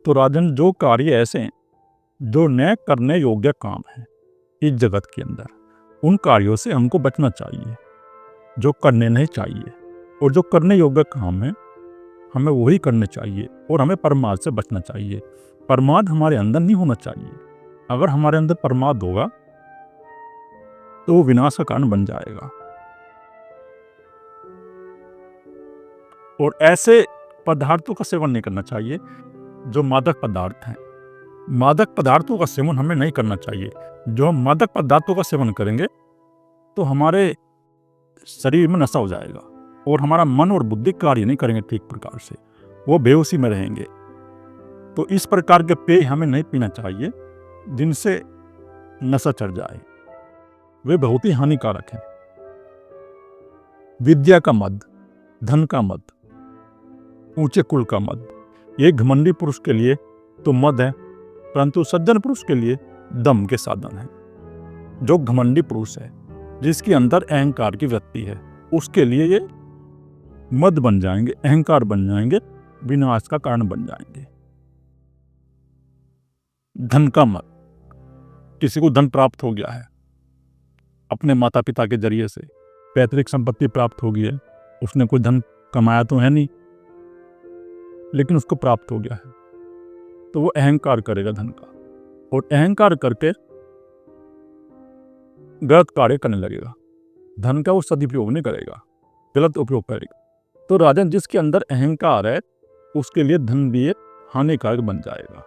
तो राजन, जो कार्य ऐसे हैं जो न करने योग्य काम है इस जगत के अंदर, उन कार्यों से हमको बचना चाहिए जो करने नहीं चाहिए, और जो करने योग्य काम है हमें वही करने चाहिए, और हमें प्रमाद से बचना चाहिए। प्रमाद हमारे अंदर नहीं होना चाहिए। अगर हमारे अंदर प्रमाद होगा तो वो विनाश का कारण बन जाएगा। और ऐसे पदार्थों का सेवन नहीं करना चाहिए जो मादक पदार्थ हैं। मादक पदार्थों का सेवन हमें नहीं करना चाहिए। जो हम मादक पदार्थों का सेवन करेंगे तो हमारे शरीर में नशा हो जाएगा और हमारा मन और बुद्धि कार्य नहीं करेंगे ठीक प्रकार से, वो बेहोशी में रहेंगे। तो इस प्रकार के पेय हमें नहीं पीना चाहिए जिनसे नशा चढ़ जाए, वे बहुत ही हानिकारक हैं। विद्या का मद, धन का मद, ऊंचे कुल का मद, ये घमंडी पुरुष के लिए तो मद है, परंतु सज्जन पुरुष के लिए दम के साधन है। जो घमंडी पुरुष है, जिसके अंदर अहंकार की वृत्ति है, उसके लिए ये मद बन जाएंगे, अहंकार बन जाएंगे, विनाश का कारण बन जाएंगे। धन का मद, किसी को धन प्राप्त हो गया है अपने माता पिता के जरिए से, पैतृक संपत्ति प्राप्त हो गई है, उसने कोई धन कमाया तो है नहीं, लेकिन उसको प्राप्त हो गया है, तो वो अहंकार करेगा धन का, और अहंकार करके गलत कार्य करने लगेगा। धन का वो सदुपयोग नहीं करेगा, गलत उपयोग करेगा। तो राजन, जिसके अंदर अहंकार है उसके लिए धन भी हानिकारक बन जाएगा।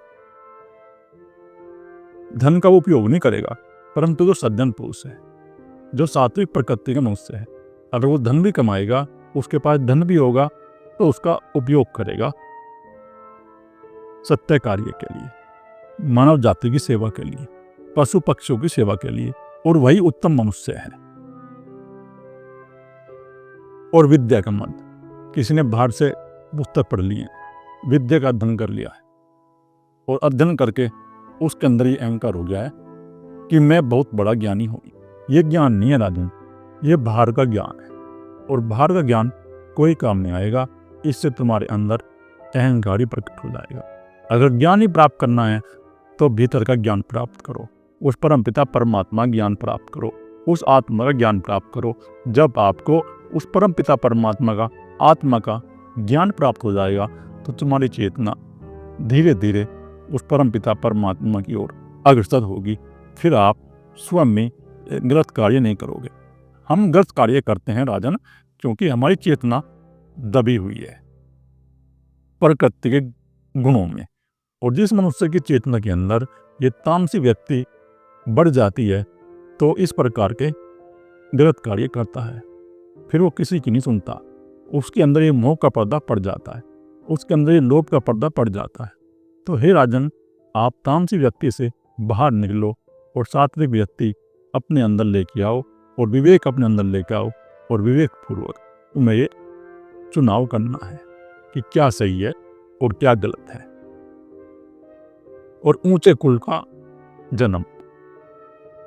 धन का वो उपयोग नहीं करेगा, परंतु जो सज्जन पुरुष है, जो सात्विक प्रकृति का मनुष्य है, अगर वो धन भी कमाएगा, उसके पास धन भी होगा, तो उसका उपयोग करेगा सत्य कार्य के लिए, मानव जाति की सेवा के लिए, पशु पक्षियों की सेवा के लिए, और वही उत्तम मनुष्य है। और विद्या का मद, किसी ने बाहर से पुस्तक पढ़ ली है, विद्या का अध्ययन कर लिया है, और अध्ययन करके उसके अंदर ये अहंकार हो गया है कि मैं बहुत बड़ा ज्ञानी हूँ। ये ज्ञान नहीं है राजन, ये बाहर का ज्ञान है, और बाहर का ज्ञान कोई काम नहीं आएगा। इससे तुम्हारे अंदर अहंकार ही प्रकट हो जाएगा। अगर ज्ञान ही प्राप्त करना है तो भीतर का ज्ञान प्राप्त करो, उस परमपिता परमात्मा ज्ञान प्राप्त करो, उस आत्मा का ज्ञान प्राप्त करो। जब आपको उस परमपिता परमात्मा का, आत्मा का ज्ञान प्राप्त हो जाएगा तो तुम्हारी चेतना धीरे धीरे उस परमपिता परमात्मा की ओर अग्रसर होगी। फिर आप स्वयं में गलत कार्य नहीं करोगे। हम गलत कार्य करते हैं राजन, क्योंकि हमारी चेतना दबी हुई है प्रकृति के गुणों में। और जिस मनुष्य की चेतना के अंदर ये तामसी व्यक्ति बढ़ जाती है तो इस प्रकार के गलत कार्य करता है, फिर वो किसी की नहीं सुनता। उसके अंदर ये मोह का पर्दा पड़ जाता है, उसके अंदर ये लोभ का पर्दा पड़ जाता है। तो हे राजन, आप तामसी व्यक्ति से बाहर निकलो और सात्विक व्यक्ति अपने अंदर लेके आओ, और विवेक अपने अंदर लेके आओ, और विवेक पूर्वक तुम्हें ये चुनाव करना है कि क्या सही है और क्या गलत है। और ऊंचे कुल का जन्म,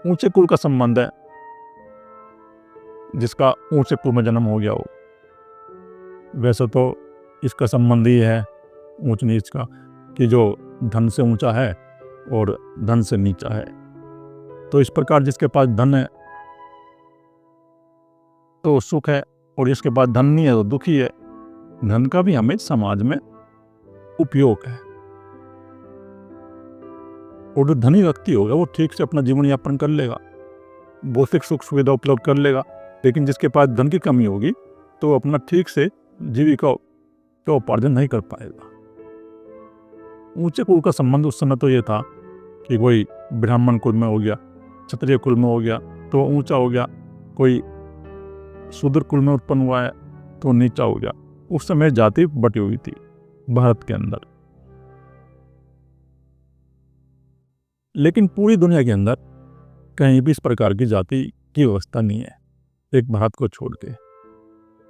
ऊंचे कुल का संबंध है जिसका ऊंचे कुल में जन्म हो गया हो। वैसे तो इसका संबंध ही है ऊंच नीच का, कि जो धन से ऊंचा है और धन से नीचा है। तो इस प्रकार जिसके पास धन है तो सुख है, और जिसके पास धन नहीं है तो दुखी है। धन का भी हमें समाज में उपयोग है, और जो धनी व्यक्ति होगा वो ठीक से अपना जीवन यापन कर लेगा, भौतिक सुख सुविधा उपलब्ध कर लेगा। लेकिन जिसके पास धन की कमी होगी तो अपना ठीक से जीविका का उपार्जन नहीं कर पाएगा। ऊंचे कुल का संबंध उस समय तो ये था कि कोई ब्राह्मण कुल में हो गया, क्षत्रिय कुल में हो गया तो ऊंचा हो गया, कोई शूद्र कुल में उत्पन्न हुआ है तो नीचा हो गया। उस समय जाति बटी हुई थी भारत के अंदर। लेकिन पूरी दुनिया के अंदर कहीं भी इस प्रकार की जाति की व्यवस्था नहीं है, एक भारत को छोड़ के।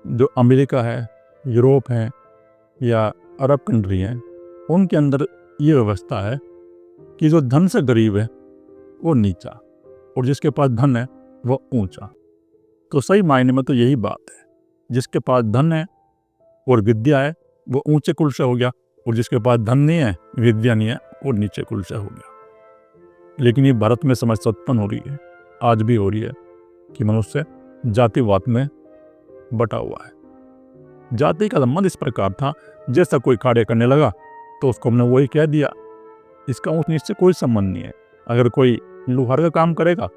जो अमेरिका है, यूरोप है या अरब कंट्री है, उनके अंदर ये व्यवस्था है कि जो धन से गरीब है वो नीचा, और जिसके पास धन है वो ऊंचा। तो सही मायने में तो यही बात है, जिसके पास धन है और विद्या है वो ऊंचे कुल से हो गया, और जिसके पास धन नहीं है, विद्या नहीं है, वो नीचे कुलचा हो गया। लेकिन ये भारत में समस्या उत्पन्न हो रही है, आज भी हो रही है, कि मनुष्य जातिवाद में बटा हुआ है। जाति का संबंध इस प्रकार था, जैसा कोई कार्य करने लगा तो उसको हमने वही कह दिया, इसका ऊंच नीच से कोई संबंध नहीं है। अगर कोई लोहार का काम करेगा,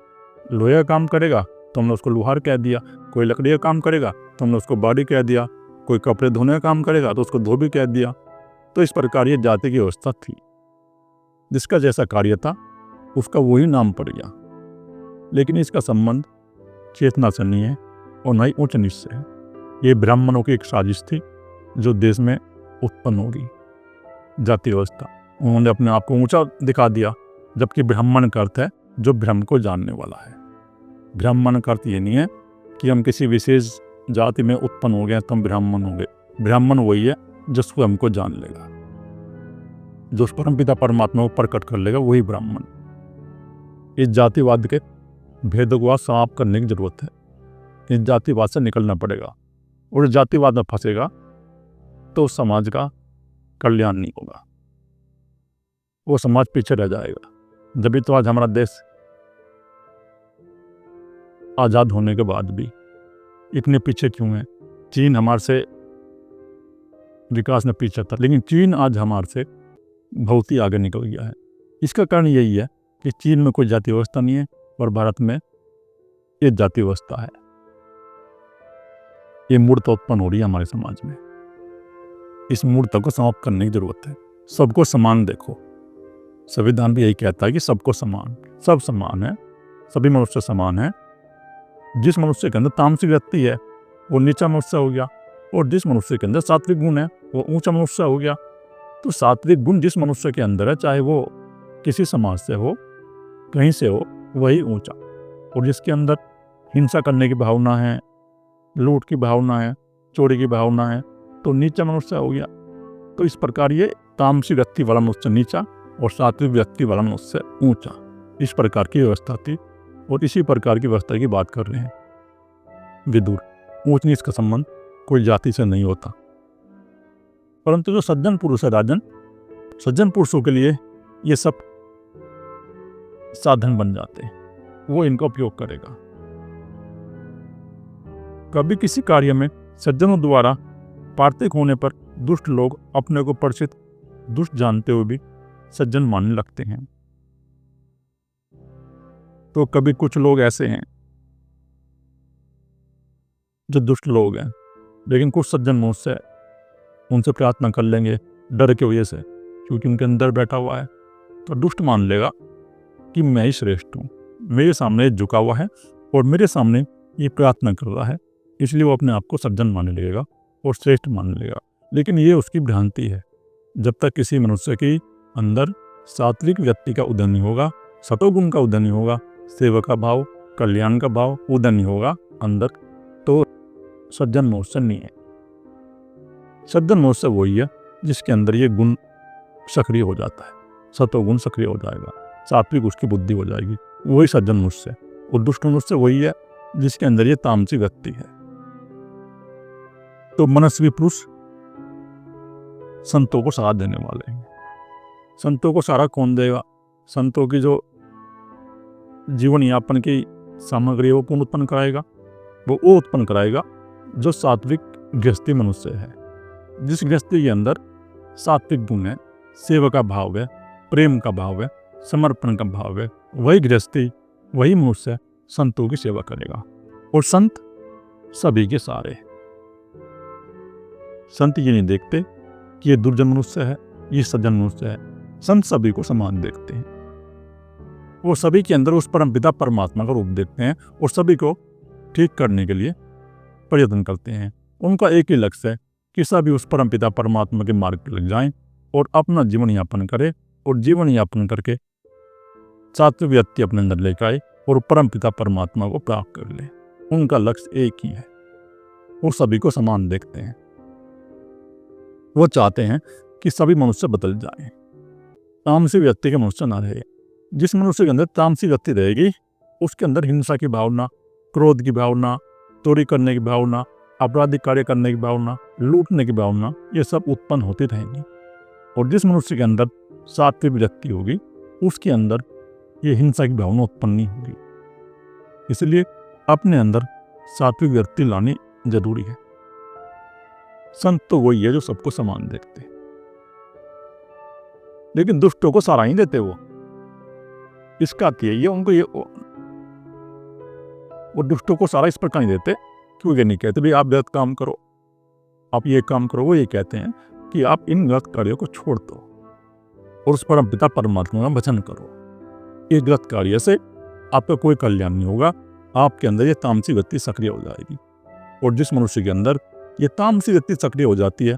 लोहे का काम करेगा तो हमने उसको लोहार कह दिया, कोई लकड़ी का काम करेगा तो हमने उसको बाड़ी कह दिया, कोई कपड़े धोने का काम करेगा तो उसको धोबी कह दिया। तो इस प्रकार ये जाति की व्यवस्था थी, जिसका जैसा कार्य था उसका वही नाम पड़ गया। लेकिन इसका संबंध चेतना से नहीं है और न ही ऊंच नीच से है। ये ब्राह्मणों की एक साजिश थी जो देश में उत्पन्न होगी, जाति व्यवस्था। उन्होंने अपने आप को ऊंचा दिखा दिया, जबकि ब्राह्मण का अर्थ है जो ब्रह्म को जानने वाला है। ब्राह्मण का अर्थ ये नहीं है कि हम किसी विशेष जाति में उत्पन्न हो गए तो हम ब्राह्मण हो गए। ब्राह्मण वही है जो स्वयं को जान लेगा, जो परमपिता परमात्मा को प्रकट कर लेगा, वही ब्राह्मण। इस जातिवाद के भेदों को समाप्त करने की जरूरत है। इस जातिवाद से निकलना पड़ेगा, और जातिवाद में फंसेगा तो समाज का कल्याण नहीं होगा, वो समाज पीछे रह जाएगा। जब भी तो आज हमारा देश आज़ाद होने के बाद भी इतने पीछे क्यों है? चीन हमारे से विकास में पीछे था, लेकिन चीन आज हमारे से बहुत ही आगे निकल गया है। इसका कारण यही है कि चीन में कोई जाति व्यवस्था नहीं है और भारत में ये जाति व्यवस्था है। ये मूर्ता उत्पन्न हो रही है हमारे समाज में। इस मूर्ता को समाप्त करने की जरूरत है। सबको समान देखो, संविधान भी यही कहता है कि सबको समान, सब समान है, सभी मनुष्य समान है। जिस मनुष्य के अंदर तामसिक वृत्ति है वो नीचा मनुष्य हो गया, और जिस मनुष्य के अंदर सात्विक गुण है वो ऊंचा मनुष्य हो गया। तो सात्विक गुण जिस मनुष्य के अंदर है, चाहे वो किसी समाज से हो, कहीं से हो, वही ऊंचा। और जिसके अंदर हिंसा करने की भावना है, लूट की भावना है, चोरी की भावना है, तो नीचा मनुष्य हो गया। तो इस प्रकार ये तामसिक वृत्ति वाला मनुष्य नीचा और सात्विक व्यक्ति वाला मनुष्य ऊंचा, इस प्रकार की व्यवस्था थी। और इसी प्रकार की व्यवस्था की बात कर रहे हैं विदुर। ऊंच नीच का संबंध कोई जाति से नहीं होता, परंतु जो सज्जन पुरुष है राजन, सज्जन पुरुषों के लिए ये सब साधन बन जाते हैं, वो इनका उपयोग करेगा। कभी किसी कार्य में सज्जनों द्वारा पार्थिक होने पर दुष्ट लोग अपने को परिचित दुष्ट जानते हुए भी सज्जन मानने लगते हैं। तो कभी कुछ लोग ऐसे हैं जो दुष्ट लोग हैं, लेकिन कुछ सज्जन मनुष्य उनसे प्रार्थना कर लेंगे डर की वजह से, क्योंकि उनके अंदर बैठा हुआ है, तो दुष्ट मान लेगा कि मैं ही श्रेष्ठ हूँ, मेरे सामने झुका हुआ है और मेरे सामने ये प्रार्थना कर रहा है, इसलिए वो अपने आप को सज्जन मान लेगा और श्रेष्ठ मान लेगा। लेकिन ये उसकी भ्रांति है। जब तक किसी मनुष्य के अंदर सात्विक व्यक्ति का उदय नहीं होगा, सतोगुण का उदय नहीं होगा, सेवा का भाव, कल्याण का भाव उदय नहीं होगा अंदर, तो सज्जन मनुष्य नहीं है। सज्जन मनुष्य वही है जिसके अंदर ये गुण सक्रिय हो जाता है, सतोगुण सक्रिय हो जाएगा, सात्विक उसकी बुद्धि हो जाएगी, वही सज्जन मनुष्य है। और दुष्ट मनुष्य वही है जिसके अंदर ये तामसिक व्यक्ति है। तो मनस्वी पुरुष संतों को सहारा देने वाले हैं। संतों को सहारा कौन देगा? संतों की जो जीवन यापन की सामग्री है वो कौन उत्पन्न कराएगा? वो उत्पन्न कराएगा जो सात्विक गृहस्थी मनुष्य है, जिस गृहस्थी के अंदर सात्विक गुण है, सेवा का भाव है, प्रेम का भाव है, समर्पण का भाव है, वही गृहस्थी, वही मनुष्य संतों की सेवा करेगा। और संत सभी के सारे। संत ये नहीं देखते कि ये दुर्जन मनुष्य है, ये सज्जन मनुष्य है। संत सभी को समान देखते हैं, वो सभी के अंदर उस परमपिता परमात्मा का रूप देखते हैं और सभी को ठीक करने के लिए प्रयत्न करते हैं। उनका एक ही लक्ष्य है कि सभी उस परमपिता परमात्मा के मार्ग पर लग जाएं और अपना जीवन यापन करें, और जीवन यापन करके सात्विक व्यक्ति अपने अंदर लेकर आए और परमपिता परमात्मा को प्राप्त कर ले। उनका लक्ष्य एक ही है, वो सभी को समान देखते हैं। वो चाहते हैं कि सभी मनुष्य बदल जाएं, तामसिक व्यक्ति के मनुष्य ना रहे। जिस मनुष्य के अंदर तामसिक व्यक्ति रहेगी उसके अंदर हिंसा की भावना, क्रोध की भावना, चोरी करने की भावना, आपराधिक कार्य करने की भावना, लूटने की भावना, ये सब उत्पन्न होती रहेंगी। और जिस मनुष्य के अंदर सात्विक वृत्ति होगी उसके अंदर ये हिंसा की भावना उत्पन्न नहीं होगी। इसलिए अपने अंदर सात्विक वृत्ति लानी जरूरी है। संत तो वही है जो सबको समान देखते, लेकिन दुष्टों को सारा ही देते वो। इसका अर्थ यही है उनको वो दुष्टों को सारा इस प्रकार नहीं देते क्यों ये नहीं कहते भाई आप गलत काम करो, आप ये काम करो। वो ये कहते हैं कि आप इन गलत कार्यों को छोड़ दो और उस परमपिता परमात्मा का भजन करो। ये गलत कार्य से आपका कोई कल्याण नहीं होगा, आपके अंदर ये तामसी वृत्ति सक्रिय हो जाएगी। और जिस मनुष्य के अंदर ये तामसी वृत्ति सक्रिय हो जाती है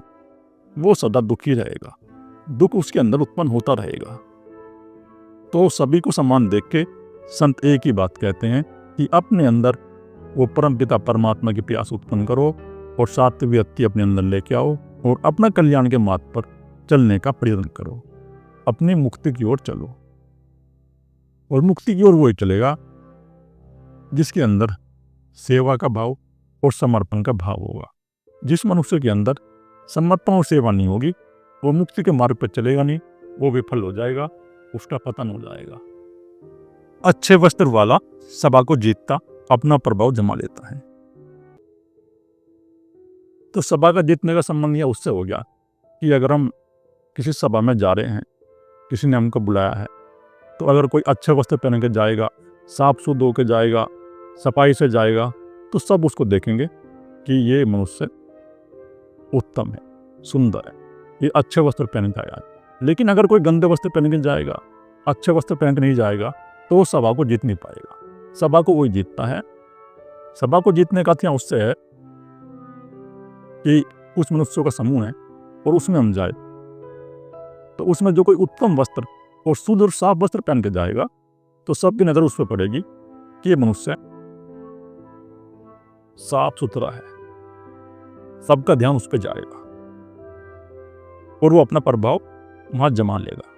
वो सदा दुखी रहेगा, दुख उसके अंदर उत्पन्न होता रहेगा। तो सभी को समान देख के संत एक ही बात कहते हैं कि अपने अंदर वो परमपिता परमात्मा की प्यास उत्पन्न करो और सात्विक वृत्ति अपने अंदर लेके आओ और अपना कल्याण के मार्ग पर चलने का प्रयत्न करो, अपनी मुक्ति की ओर चलो। और मुक्ति की ओर वही चलेगा जिसके अंदर सेवा का भाव और समर्पण का भाव होगा। जिस मनुष्य के अंदर समर्पण और सेवा नहीं होगी वो मुक्ति के मार्ग पर चलेगा नहीं, वो विफल हो जाएगा, उसका पतन हो जाएगा। अच्छे वस्त्र वाला सभा को जीतता अपना प्रभाव जमा लेता है। तो सभा का जीतने का संबंध यह उससे हो गया कि अगर हम किसी सभा में जा रहे हैं, किसी ने हमको बुलाया है, तो अगर कोई अच्छे वस्त्र पहन के जाएगा, साफ सुथ होकर जाएगा, सफाई से जाएगा, तो सब उसको देखेंगे कि ये मनुष्य उत्तम है, सुंदर है, ये अच्छे वस्त्र पहन के आया। लेकिन अगर कोई गंदे वस्त्र पहन के जाएगा, अच्छे वस्त्र पहन के नहीं जाएगा, तो वो सभा को जीत नहीं पाएगा। सभा को वही जीतता है। सभा को जीतने का अर्थ उससे है कि कुछ मनुष्यों का समूह है और उसमें हम जाए, तो उसमें जो कोई उत्तम वस्त्र और शुद्ध और साफ वस्त्र पहन के जाएगा तो सबकी नजर उस पर पड़ेगी कि ये मनुष्य साफ सुथरा है, सबका ध्यान उस पर जाएगा और वो अपना प्रभाव वहां जमा लेगा।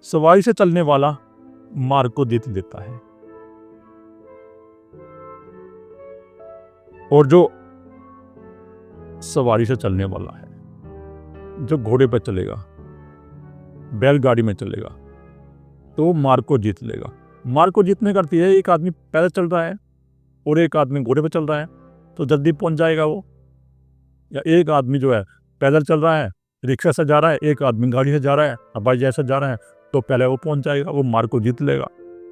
सवारी से चलने वाला मार्ग को जीत देता है और जो सवारी से चलने वाला है, जो घोड़े पर चलेगा, बैलगाड़ी में चलेगा, तो मार्ग को जीत लेगा। मार्ग को जीतने का अर्थ यह है एक आदमी पैदल चल रहा है और एक आदमी घोड़े पर चल रहा है तो जल्दी पहुंच जाएगा वो, या एक आदमी जो है पैदल चल रहा है, रिक्शा से जा रहा है, एक आदमी गाड़ी से जा रहा है, हवाई जहाज से जा रहा है, तो पहले वो पहुंच जाएगा, वो मार्ग को जीत लेगा।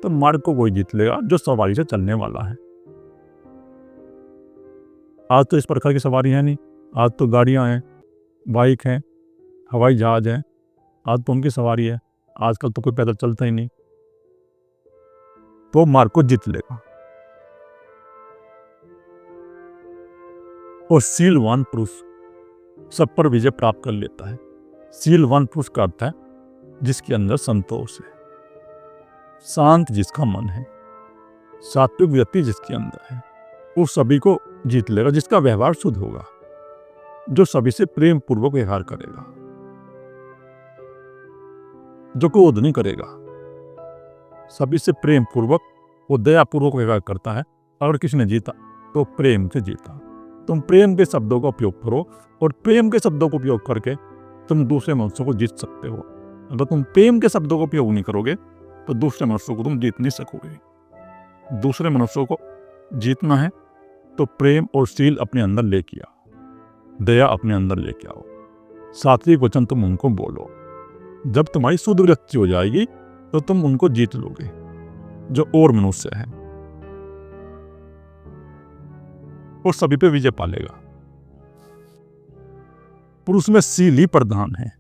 तो मार्ग को वही जीत लेगा जो सवारी से चलने वाला है। आज तो इस प्रकार की सवारी है नहीं, आज तो गाड़ियां हैं, बाइक हैं, हवाई जहाज है, आज तो उनकी सवारी है। आजकल तो कोई पैदल चलता ही नहीं, तो मार्ग को जीत लेगा। और शीलवान पुरुष सब पर विजय प्राप्त कर लेता है। शीलवान पुरुष का अर्थ है जिसके अंदर संतोष है, शांत जिसका मन है, सात्विक वृत्ति जिसके अंदर है, वो सभी को जीत लेगा। जिसका व्यवहार शुद्ध होगा, जो सभी से प्रेम पूर्वक व्यवहार करेगा, जो क्रोध नहीं करेगा, सभी से प्रेम पूर्वक वो दया पूर्वक व्यवहार करता है। अगर किसी ने जीता तो प्रेम से जीता। तुम प्रेम के शब्दों का उपयोग करो और प्रेम के शब्दों का उपयोग करके तुम दूसरे मनुष्यों को जीत सकते हो। अगर तुम प्रेम के शब्दों का उपयोग नहीं करोगे तो दूसरे मनुष्यों को तुम जीत नहीं सकोगे। दूसरे मनुष्यों को जीतना है तो प्रेम और शील अपने अंदर लेके आओ, दया अपने अंदर लेके आओ, सात्विक वचन तुम उनको बोलो। जब तुम्हारी शुद्ध वृत्ति हो जाएगी तो तुम उनको जीत लोगे जो और मनुष्य है, और सभी पे विजय पालेगा। पुरुष में शील ही प्रधान है,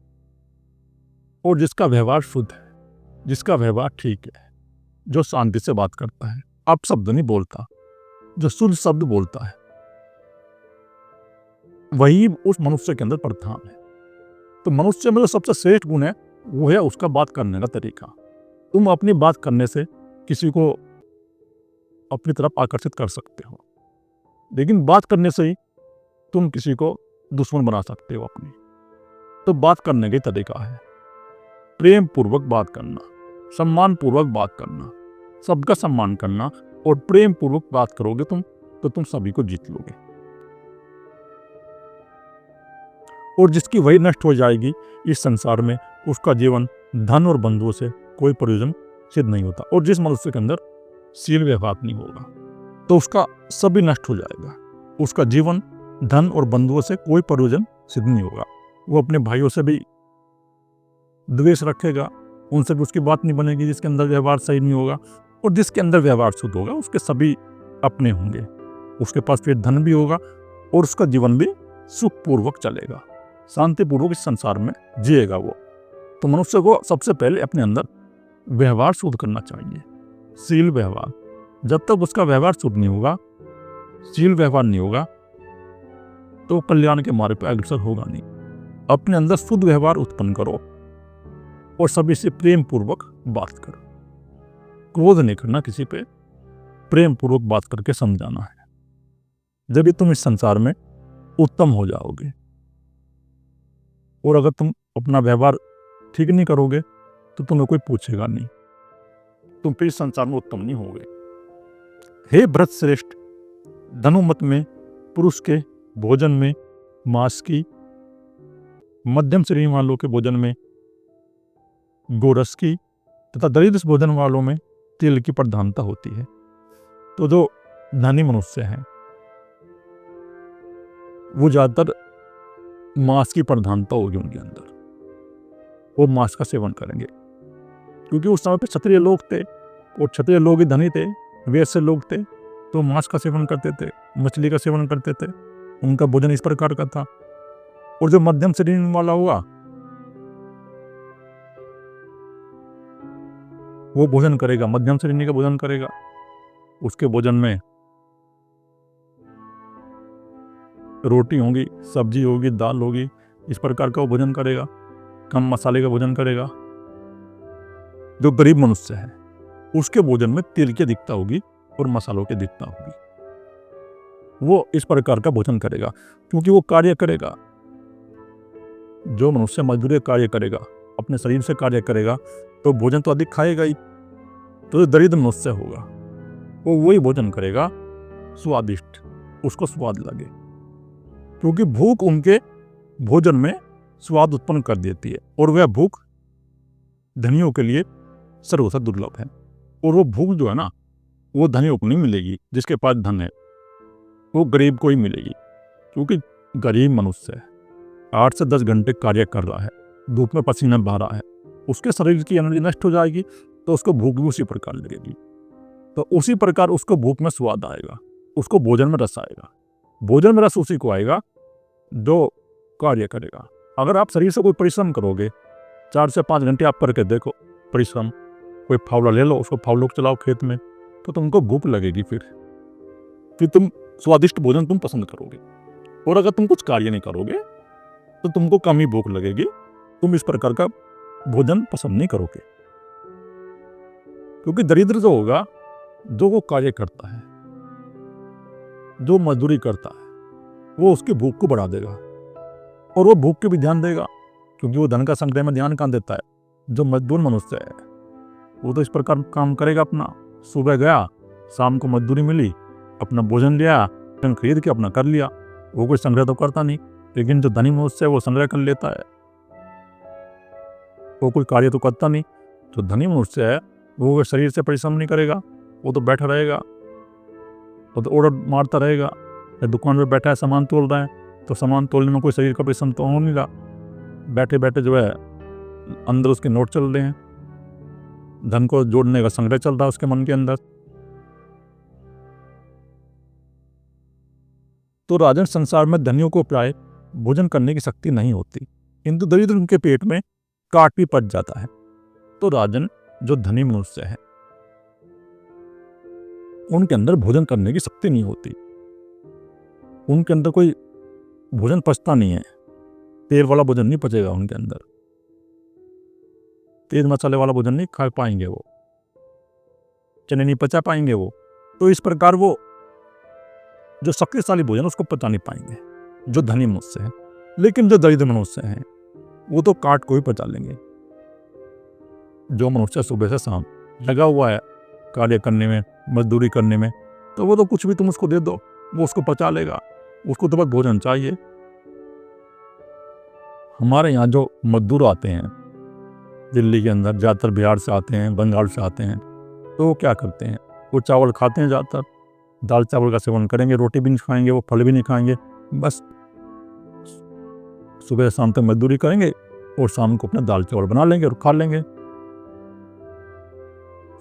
और जिसका व्यवहार शुद्ध है, जिसका व्यवहार ठीक है, जो शांति से बात करता है, अपशब्द नहीं बोलता, जो शुद्ध शब्द बोलता है, वही उस मनुष्य के अंदर प्रधान है। तो मनुष्य में जो सबसे श्रेष्ठ गुण है वो है उसका बात करने का तरीका। तुम अपनी बात करने से किसी को अपनी तरफ आकर्षित कर सकते हो, लेकिन बात करने से ही तुम किसी को दुश्मन बना सकते हो अपनी। तो बात करने का तरीका है प्रेम पूर्वक बात करना, सम्मान पूर्वक बात करना, सबका सम्मान करना, और प्रेम पूर्वक बात करोगे तुम तो तुम सभी को जीत लोगे। और जिसकी वही नष्ट हो जाएगी इस संसार में, उसका जीवन धन और बंधुओं से कोई प्रयोजन सिद्ध नहीं होता। और जिस मनुष्य के अंदर शील व्यवहार नहीं होगा तो उसका सभी नष्ट हो जाएगा, उसका जीवन धन और बंधुओं से कोई प्रयोजन सिद्ध नहीं होगा। वो अपने भाइयों से भी द्वेष रखेगा, उनसे भी उसकी बात नहीं बनेगी जिसके अंदर व्यवहार सही नहीं होगा। और जिसके अंदर व्यवहार शुद्ध होगा उसके सभी अपने होंगे, उसके पास फिर धन भी होगा और उसका जीवन भी सुखपूर्वक चलेगा, शांतिपूर्वक इस संसार में जिएगा वो। तो मनुष्य को सबसे पहले अपने अंदर व्यवहार शुद्ध करना चाहिए, शील व्यवहार। जब तक उसका व्यवहार शुद्ध नहीं होगा, शील व्यवहार नहीं होगा, तो कल्याण के मार्ग पर अग्रसर होगा नहीं। अपने अंदर शुद्ध व्यवहार उत्पन्न करो और सभी से प्रेम पूर्वक बात करो। क्रोध नहीं करना किसी पे, प्रेम पूर्वक बात करके समझाना है। जब भी तुम इस संसार में उत्तम हो जाओगे। और अगर तुम अपना व्यवहार ठीक नहीं करोगे तो तुम्हें कोई पूछेगा नहीं, तुम फिर इस संसार में उत्तम नहीं होगे। हे भरत श्रेष्ठ, धनुमत में पुरुष के भोजन में मांस की, मध्यम श्रेणी वालों के भोजन में गोरस की तथा दरिद्र भोजन वालों में तेल की प्रधानता होती है। तो जो धनी मनुष्य हैं वो ज्यादातर मांस की प्रधानता होगी उनके अंदर, वो मांस का सेवन करेंगे। क्योंकि उस समय पे क्षत्रिय लोग थे और क्षत्रिय लोग ही धनी थे, वैसे लोग थे तो मांस का सेवन करते थे, मछली का सेवन करते थे, उनका भोजन इस प्रकार का था। और जो मध्यम श्रेणी वाला हुआ वो भोजन करेगा, मध्यम श्रेणी का भोजन करेगा, उसके भोजन में रोटी होगी, सब्जी होगी, दाल होगी, इस प्रकार का वो भोजन करेगा, कम मसाले का भोजन करेगा। जो गरीब मनुष्य है उसके भोजन में तेल की अधिकता होगी और मसालों की अधिकता होगी, वो इस प्रकार का भोजन करेगा क्योंकि वो कार्य करेगा। जो मनुष्य मजदूरी कार्य करेगा, अपने शरीर से कार्य करेगा, तो भोजन तो अधिक खाएगा ही। तो जो दरिद्र मनुष्य होगा वो वही भोजन करेगा स्वादिष्ट, उसको स्वाद लगे, क्योंकि भूख उनके भोजन में स्वाद उत्पन्न कर देती है। और वह भूख धनियों के लिए सर्वथा दुर्लभ है। और वो भूख जो है ना, वो धनियों को नहीं मिलेगी, जिसके पास धन है वो गरीब को ही मिलेगी। क्योंकि गरीब मनुष्य है, 8 से 10 घंटे कार्य कर रहा है, धूप में पसीना बहा रहा है, उसके शरीर की एनर्जी नष्ट हो जाएगी तो उसको भूख भी उसी प्रकार लगेगी। तो उसी प्रकार उसको भूख में स्वाद आएगा, उसको भोजन में रस आएगा। भोजन में रस उसी को आएगा जो कार्य करेगा। अगर आप शरीर से कोई परिश्रम करोगे, 4 से 5 घंटे आप करके देखो परिश्रम, कोई फावड़ा ले लो, उसको फावड़ों को चलाओ खेत में, तो तुमको भूख लगेगी, फिर तुम स्वादिष्ट भोजन तुम पसंद करोगे। और अगर तुम कुछ कार्य नहीं करोगे तो तुमको कम ही भूख लगेगी, तुम इस प्रकार का भोजन पसंद नहीं करोगे। क्योंकि दरिद्र जो होगा, जो वो कार्य करता है, जो मजदूरी करता है, वो उसकी भूख को बढ़ा देगा और वो भूख के भी ध्यान देगा, क्योंकि वो धन का संग्रह में ध्यान कहाँ देता है। जो मजदूर मनुष्य है वो तो इस प्रकार काम करेगा अपना, सुबह गया, शाम को मजदूरी मिली, अपना भोजन लिया, खरीद के अपना कर लिया, वो कोई संग्रह तो करता नहीं। लेकिन जो धनी मनुष्य है वो संग्रह कर लेता है, वो कोई कार्य तो करता नहीं। जो धनी मनुष्य है वो शरीर से परिश्रम नहीं करेगा, वो तो बैठा रहेगा, वो तो ऑर्डर मारता रहेगा। दुकान पे बैठा है, सामान तोल रहा है, तो सामान तोलने में कोई शरीर का परिश्रम तो हो नहीं रहा, बैठे बैठे जो है अंदर उसके नोट चल रहे हैं, धन को जोड़ने का संग्रह चल रहा है उसके मन के अंदर। तो राजन, संसार में धनियों को प्राय भोजन करने की शक्ति नहीं होती, किंतु दरिद्र उनके पेट में काट भी पड़ जाता है। तो राजन, जो धनी मनुष्य है उनके अंदर भोजन करने की शक्ति नहीं होती, उनके अंदर कोई भोजन पचता नहीं है, तेल वाला भोजन नहीं पचेगा उनके अंदर, तेज मसाले वाला भोजन नहीं खा पाएंगे, वो चने नहीं पचा पाएंगे वो। तो इस प्रकार वो जो शक्तिशाली भोजन उसको पचा नहीं पाएंगे जो धनी मनुष्य है। लेकिन जो दरिद्र मनुष्य हैं वो तो काट को ही पचा लेंगे। जो मनुष्य सुबह से शाम लगा हुआ है कार्य करने में, मजदूरी करने में, तो वो तो कुछ भी तुम उसको दे दो वो उसको पचा लेगा, उसको तो बस भोजन चाहिए। हमारे यहाँ जो मजदूर आते हैं दिल्ली के अंदर, ज़्यादातर बिहार से आते हैं, बंगाल से आते हैं, तो वो क्या करते हैं, वो चावल खाते हैं, ज़्यादातर दाल चावल का सेवन करेंगे, रोटी भी नहीं खाएंगे, वो फल भी नहीं खाएंगे, बस सुबह शाम तक मजदूरी करेंगे और शाम को अपना दाल चावल बना लेंगे और खा लेंगे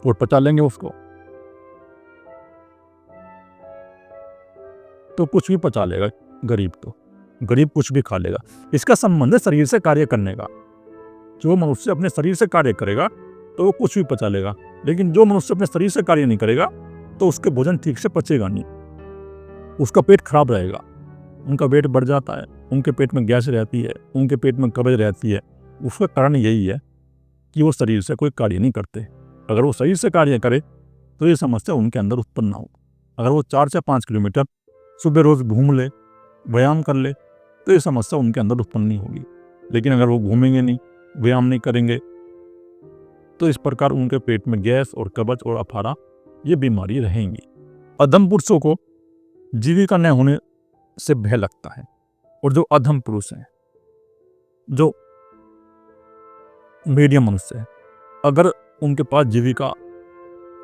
और पचा लेंगे उसको। तो कुछ भी पचा लेगा गरीब, तो गरीब कुछ भी खा लेगा। इसका संबंध है शरीर से कार्य करने का। जो मनुष्य अपने शरीर से कार्य करेगा तो वो कुछ भी पचा लेगा, लेकिन जो मनुष्य अपने शरीर से कार्य नहीं करेगा तो उसके भोजन ठीक से पचेगा नहीं, उसका पेट खराब रहेगा, उनका वेट बढ़ जाता है, उनके पेट में गैस रहती है, उनके पेट में कब्ज रहती है। उसका कारण यही है कि वो शरीर से कोई कार्य नहीं करते। अगर वो शरीर से कार्य करे तो ये समस्या उनके अंदर उत्पन्न ना हो। अगर वो 4 से 5 किलोमीटर सुबह रोज घूम ले, व्यायाम कर ले, तो ये समस्या उनके अंदर उत्पन्न नहीं होगी। लेकिन अगर वो घूमेंगे नहीं, व्यायाम नहीं करेंगे, तो इस प्रकार उनके पेट में गैस और कब्ज और अफारा ये बीमारी रहेंगी। अधम पुरुषों को जीविका न होने से भय लगता है, और जो अधम पुरुष हैं, जो मीडियम मनुष्य है, अगर उनके पास जीविका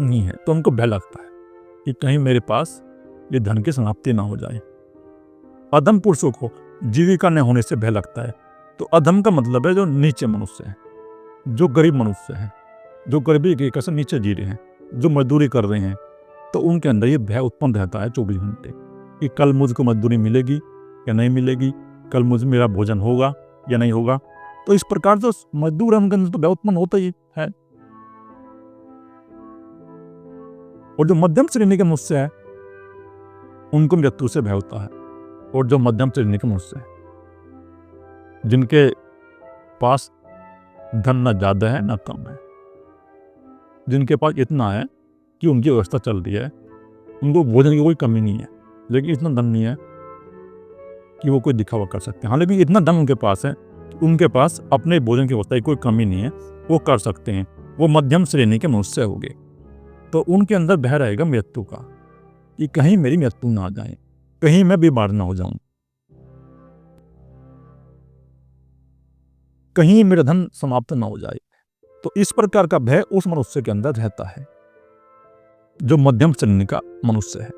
नहीं है तो उनको भय लगता है कि कहीं मेरे पास ये धन की समाप्ति ना हो जाए। अधम पुरुषों को जीविका न होने से भय लगता है। तो अधम का मतलब है जो नीचे मनुष्य है, जो गरीब मनुष्य है, जो गरीबी के कैसे नीचे जी रहे हैं, जो मजदूरी कर रहे हैं, तो उनके अंदर ये भय उत्पन्न रहता है 24 घंटे कि कल मुझको मजदूरी मिलेगी या नहीं मिलेगी, कल मुझे मेरा भोजन होगा या नहीं होगा। तो इस प्रकार जो मजदूर है उनके अंदर तो भय उत्पन्न होता ही है। और जो मध्यम श्रेणी के मनुष्य है उनको मृत्यु से भय होता है। और जो मध्यम श्रेणी के मनुष्य है, जिनके पास धन ना ज्यादा है ना कम है, जिनके पास इतना है कि उनकी व्यवस्था चल रही है, उनको भोजन की कोई कमी नहीं है, लेकिन इतना धन नहीं है कि वो कोई दिखावा कर सकते हैं। हाँ, लेकिन इतना धन उनके पास है कि उनके पास अपने भोजन की व्यवस्था की कोई कमी नहीं है, वो कर सकते हैं, वो मध्यम श्रेणी के मनुष्य हो गए। तो उनके अंदर भय रहेगा मृत्यु का कि कहीं मेरी मृत्यु ना आ जाए, कहीं मैं बीमार ना हो जाऊं, कहीं मेरा धन समाप्त ना हो जाए। तो इस प्रकार का भय उस मनुष्य के अंदर रहता है। जो मध्यम श्रेणी का मनुष्य है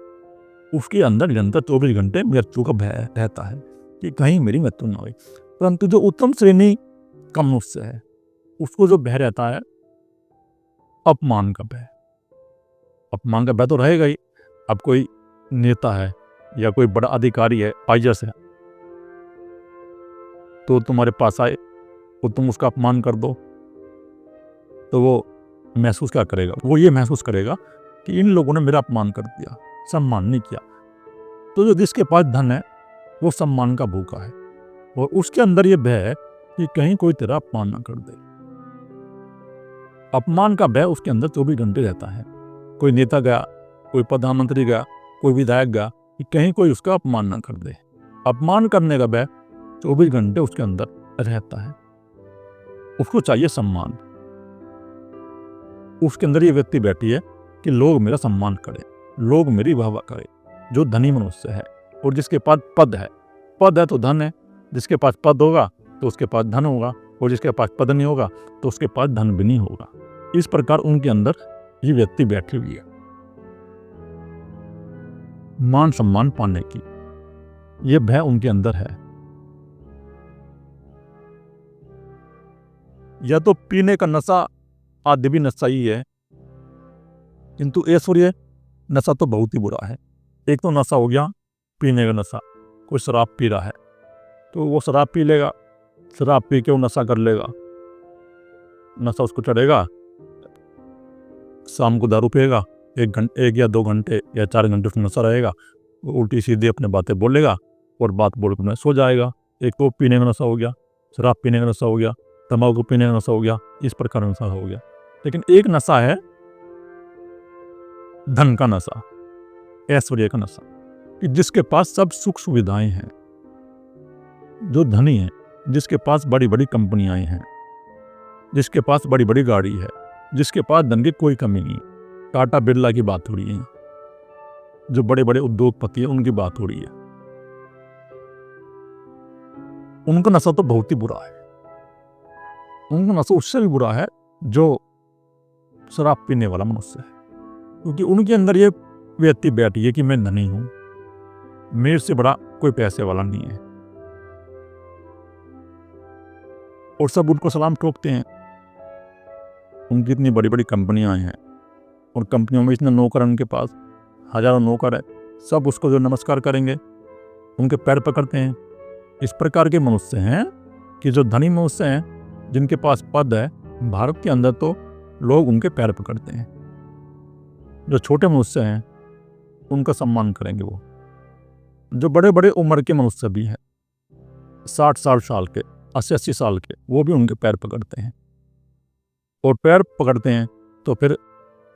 उसके अंदर निरंतर 24 घंटे मृत्यु का भय रहता है कि कहीं मेरी मृत्यु ना हो। परंतु जो उत्तम श्रेणी का मनुष्य है उसको जो भय रहता है अपमान का भय। अपमान का भय तो रहेगा ही। अब कोई नेता है या कोई बड़ा अधिकारी है, आईएएस है, तो तुम्हारे पास आए तो तुम उसका अपमान कर दो, तो वो महसूस क्या करेगा? वो ये महसूस करेगा कि इन लोगों ने मेरा अपमान कर दिया, सम्मान नहीं किया। तो जो जिसके पास धन है वो सम्मान का भूखा है, और उसके अंदर ये भय है कि कहीं कोई तेरा अपमान ना कर दे। अपमान का भय उसके अंदर 24 घंटे रहता है। कोई नेता गया, कोई प्रधानमंत्री गया, कोई विधायक गया, कि कहीं कोई उसका अपमान ना कर दे। अपमान करने का भय 24 घंटे उसके अंदर रहता है। उसको चाहिए सम्मान। उसके अंदर ये व्यक्ति बैठी है कि लोग मेरा सम्मान करें, लोग मेरी वाहवाह करें। जो धनी मनुष्य है और जिसके पास पद है तो धन है, जिसके पास पद होगा तो उसके पास धन होगा, और जिसके पास पद नहीं होगा तो उसके पास धन भी नहीं होगा। इस प्रकार उनके अंदर ये व्यक्ति बैठी हुई है मान सम्मान पाने की, ये भय उनके अंदर है। या तो पीने का नशा आदि भी नशा ही है, किंतु ऐश्वर्य नशा तो बहुत ही बुरा है। एक तो नशा हो गया पीने का नशा, कोई शराब पी रहा है तो वो शराब पी लेगा, शराब पी के वो नशा कर लेगा, नशा उसको चढ़ेगा, शाम को दारू पिएगा, 1 या 2 घंटे या 4 घंटे उसमें नशा रहेगा, वो उल्टी सीधी अपने बातें बोलेगा और बात बोल कर सो जाएगा। एक तो पीने का नशा हो गया, शराब पीने का नशा हो गया, तंबाकू पीने का नशा हो गया, इस प्रकार का नशा हो गया। लेकिन एक नशा है धन का नशा, ऐश्वर्य का नशा, कि जिसके पास सब सुख सुविधाएं हैं, जो धनी है, जिसके पास बड़ी बड़ी कंपनियां हैं, जिसके पास बड़ी बड़ी गाड़ी है, जिसके पास धन की कोई कमी नहीं। टाटा बिरला की बात हो रही है, जो बड़े बड़े उद्योगपति हैं उनकी बात हो रही है। उनका नशा तो बहुत ही बुरा है। उनका नशा उससे भी बुरा है जो शराब पीने वाला मनुष्य है, क्योंकि उनके अंदर ये व्यक्ति बैठी है कि मैं धनी हूं, मेरे से बड़ा कोई पैसे वाला नहीं है, और सब उनको सलाम ठोकते हैं। उनकी इतनी बड़ी बड़ी कंपनियां हैं और कंपनियों में इतने नौकर हैं, उनके पास हजारों नौकर है, सब उसको जो नमस्कार करेंगे, उनके पैर पकड़ते हैं। इस प्रकार के मनुष्य हैं कि जो धनी मनुष्य हैं, जिनके पास पद है, भारत के अंदर तो लोग उनके पैर पकड़ते हैं। जो छोटे मनुष्य हैं उनका सम्मान करेंगे वो। जो बड़े बड़े उम्र के मनुष्य भी हैं, 60-60 साल के, 80-80 साल के, वो भी उनके पैर पकड़ते हैं। और पैर पकड़ते हैं तो फिर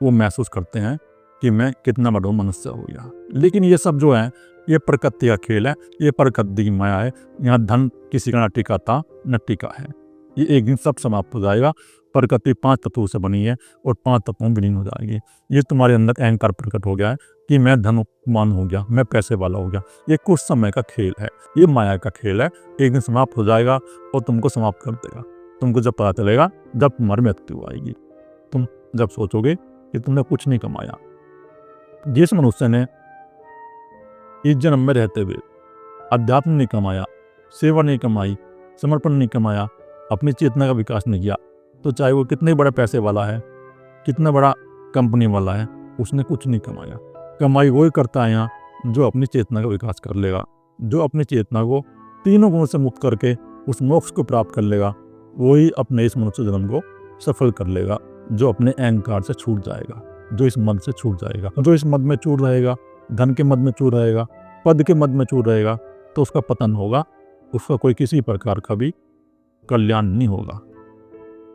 वो महसूस करते हैं कि मैं कितना बड़ा मनुष्य हो गया। लेकिन ये सब जो है, ये प्रकृति का खेल है, ये प्रकृति की माया है। यहाँ धन किसी का न टिका था न टिका है। ये एक दिन सब समाप्त हो जाएगा। प्रकृति 5 तत्वों से बनी है और 5 तत्वों में विलीन हो जाएगी। ये तुम्हारे अंदर अहंकार प्रकट हो गया है कि मैं धनवान हो गया, मैं पैसे वाला हो गया। ये कुछ समय का खेल है, ये माया का खेल है। एक दिन समाप्त हो जाएगा और तुमको समाप्त कर देगा। तुमको जब पता चलेगा, जब तुम्हारी मृत्यु आएगी, तुम जब सोचोगे कि तुमने कुछ नहीं कमाया। जिस मनुष्य ने इस जन्म में रहते हुए अध्यात्म नहीं कमाया, सेवा नहीं कमाई, समर्पण नहीं कमाया, अपनी चेतना का विकास नहीं किया, तो चाहे वो कितने बड़ा पैसे वाला है, कितना बड़ा कंपनी वाला है, उसने कुछ नहीं कमाया। कमाई वही करता है यहाँ जो अपनी चेतना का विकास कर लेगा, जो अपनी चेतना को तीनों गुणों से मुक्त करके उस मोक्ष को प्राप्त कर लेगा, वही अपने इस मनुष्य जन्म को सफल कर लेगा। जो अपने अहंकार से छूट जाएगा, जो इस मद से छूट जाएगा, जो इस मद में चूर रहेगा, धन के मद में चूर रहेगा, पद के मद में चूर रहेगा, तो उसका पतन होगा। उसका कोई किसी प्रकार का भी कल्याण नहीं होगा।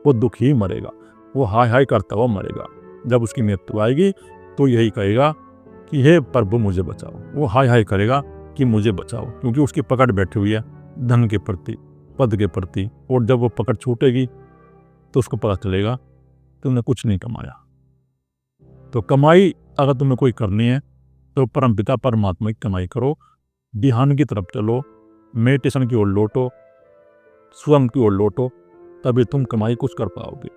वो दुखी ही मरेगा, वो हाय हाय करता हुआ मरेगा। जब उसकी मृत्यु आएगी तो यही कहेगा कि हे प्रभु मुझे बचाओ। वो हाय हाय करेगा कि मुझे बचाओ, क्योंकि उसकी पकड़ बैठी हुई है धन के प्रति, पद के प्रति। और जब वो पकड़ छूटेगी तो उसको पता चलेगा तुमने कुछ नहीं कमाया। तो कमाई अगर तुम्हें कोई करनी है तो परमपिता परमात्मा की कमाई करो, ध्यान की तरफ चलो, मेडिटेशन की ओर लौटो, स्वयं की ओर लौटो, तभी तुम कमाई कुछ कर पाओगे।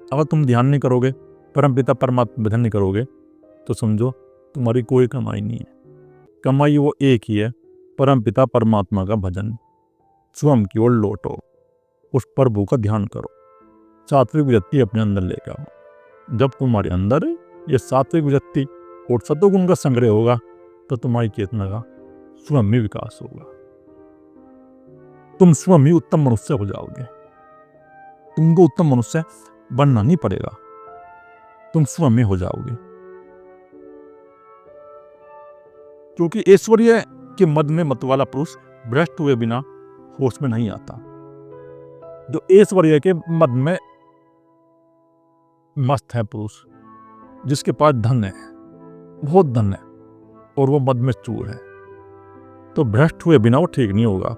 अगर तुम ध्यान नहीं करोगे, परमपिता परमात्मा भजन नहीं करोगे, तो समझो तुम्हारी कोई कमाई नहीं है। कमाई वो एक ही है, परमपिता परमात्मा का भजन। स्वयं की ओर लौटो, उस प्रभु का ध्यान करो, सात्विक वृत्ति अपने अंदर लेकर आओ। जब तुम्हारे अंदर ये सात्विक वृत्ति और सत्वगुण का संग्रह होगा तो तुम्हारी चेतना का स्वयं में विकास होगा। तुम स्वयं ही उत्तम मनुष्य हो जाओगे। तुमको उत्तम मनुष्य बनना नहीं पड़ेगा, तुम स्वयं में हो जाओगे। क्योंकि ऐश्वर्य के मद में मत वाला पुरुष भ्रष्ट हुए बिना होश में नहीं आता। जो ऐश्वर्य के मद में मस्त है पुरुष, जिसके पास धन है, बहुत धन है, और वो मद में चूर है, तो भ्रष्ट हुए बिना वो ठीक नहीं होगा।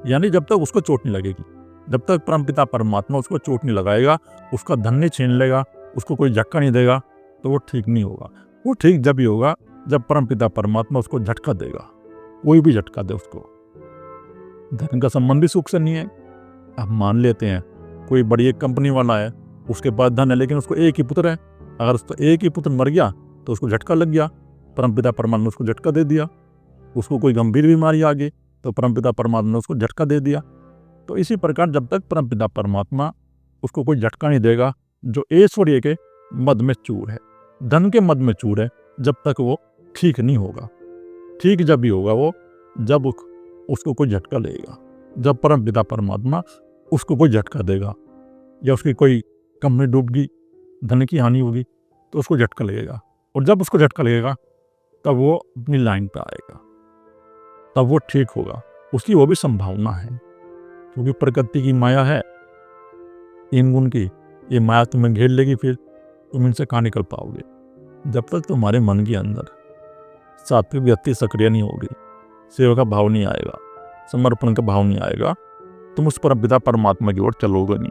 यानी जब तक उसको चोट नहीं लगेगी, जब तक परमपिता परमात्मा उसको चोट नहीं लगाएगा, उसका धन नहीं छीन लेगा, उसको कोई झटका नहीं देगा, तो वो ठीक नहीं होगा। वो ठीक जब ही होगा जब परमपिता परमात्मा उसको झटका देगा। कोई भी झटका दे उसको। धन का संबंध भी सुख से नहीं है। अब मान लेते हैं कोई बड़ी एक कंपनी वाला है, उसके पास धन है, लेकिन उसको एक ही पुत्र है। अगर उसका एक ही पुत्र मर गया तो उसको झटका लग गया, परमपिता परमात्मा ने उसको झटका दे दिया। उसको कोई गंभीर बीमारी आ गई तो परमपिता परमात्मा ने उसको झटका दे दिया। तो इसी प्रकार जब तक परमपिता परमात्मा उसको कोई झटका नहीं देगा, जो ऐश्वर्य के मद में चूर है, धन के मद में चूर है, जब तक वो ठीक नहीं होगा। ठीक जब भी होगा वो, जब उसको कोई झटका लेगा, जब परमपिता परमात्मा उसको कोई झटका देगा, या उसकी कोई कंपनी डूब गई, धन की हानि होगी, तो उसको झटका लगेगा। और जब उसको झटका लगेगा तब वो अपनी लाइन पे आएगा, तब वो ठीक होगा। उसकी वो भी संभावना है, क्योंकि प्रकृति की माया है तीन गुण की। ये माया तुम्हें घेर लेगी, फिर तुम इनसे कहाँ निकल पाओगे। जब तक तुम्हारे मन के अंदर सात्विक व्यक्ति सक्रिय नहीं होगी, सेवा का भाव नहीं आएगा, समर्पण का भाव नहीं आएगा, तुम उस परमपिता परमात्मा की ओर चलोगे नहीं।